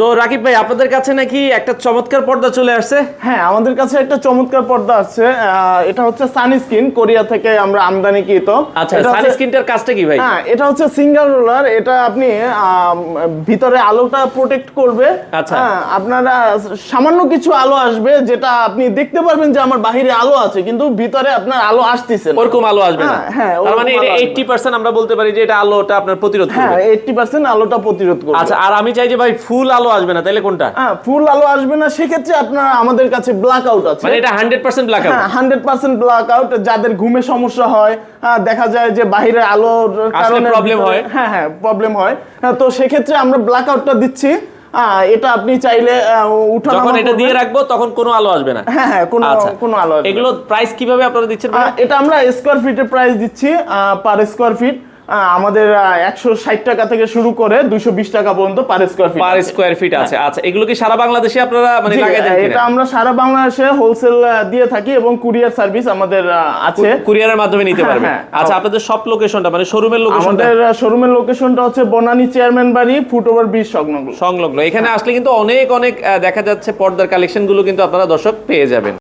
তো রাকিব ভাই, আপনাদের কাছে নাকি একটা চমৎকার পর্দা চলে আসছে? হ্যাঁ, আমাদের কাছে একটা চমৎকার পর্দা আছে। এটা হচ্ছে সানস্ক্রিন, কোরিয়া থেকে আমরা আমদানিকৃত। আচ্ছা, এটা হচ্ছে- সানস্ক্রিনটার কাজটা কি ভাই? হ্যাঁ, এটা হচ্ছে সিঙ্গেল রোলার। এটা আপনি ভিতরে আলোটা প্রোটেক্ট করবে। আচ্ছা। আপনারা সামান্য কিছু আলো আসবে, যেটা আপনি দেখতে পারবেন যে আমার বাহিরে আলো আছে, কিন্তু ভিতরে আপনার আলো আসতেছে না। ওরকম আলো আসবে না? হ্যাঁ, তার মানে ওরকম এটা আলো আসবে না। 80% আমরা বলতে পারি যে এটা আলোটা আপনার প্রতিরোধ হ্যাঁ, করবে। 80% আলোটা প্রতিরোধ করবে। আচ্ছা, আর আমি চাই যে ভাই ফুল আলো আসবে না, তাহলে কোনটা? হ্যাঁ, ফুল আলো আসবে না, সেক্ষেত্রে আপনার আমাদের কাছে ব্ল্যাক আউট আছে। মানে এটা 100% ব্ল্যাক আউট? হ্যাঁ, 100% ব্ল্যাক আউট। যাদের ঘুমে সমস্যা হয়, দেখা যায় যে বাইরে আলোর কারণে প্রবলেম হয়। হ্যাঁ প্রবলেম হয়। তো সেক্ষেত্রে আমরা ব্ল্যাক আউটটা দিচ্ছি। এটা আপনি চাইলে উঠানামা যখন এটা দিয়ে করবেন। রাখবো তখন কোনো আলো আসবে না? হ্যাঁ, কোনো আলো আসবে না। এগুলো প্রাইস কিভাবে আপনারা দিচ্ছেন ভাই? এটা আমরা স্কয়ার ফিটের প্রাইস দিচ্ছি, পার স্কয়ার ফিট আমাদের 160 টাকা থেকে শুরু করে 220 টাকা পর্যন্ত per square feet. Per square feet আছে। আচ্ছা, এগুলো কি সারা বাংলাদেশে আপনারা মানে জি, লাগাই দেন এটা কিনা? আমরা সারা বাংলাদেশে হোলসেল দিয়ে থাকি এবং কুরিয়ার সার্ভিস আমাদের আছে। কুরিয়ারের মাধ্যমে নিতে হ্যাঁ, পারবে? হ্যাঁ। আচ্ছা, আপনাদের সব লোকেশনটা মানে শোরুমের লোকেশনটা? আমাদের শোরুমের লোকেশনটা হচ্ছে বনানী চেয়ারম্যান বাড়ি, ফুটওভার ব্রিজ সংলগ্ন। সংলগ্ন। এখানে আসলে কিন্তু অনেক অনেক দেখা যাচ্ছে পর্দার কালেকশন গুলো কিন্তু আপনারা দর্শক পেয়ে যাবেন।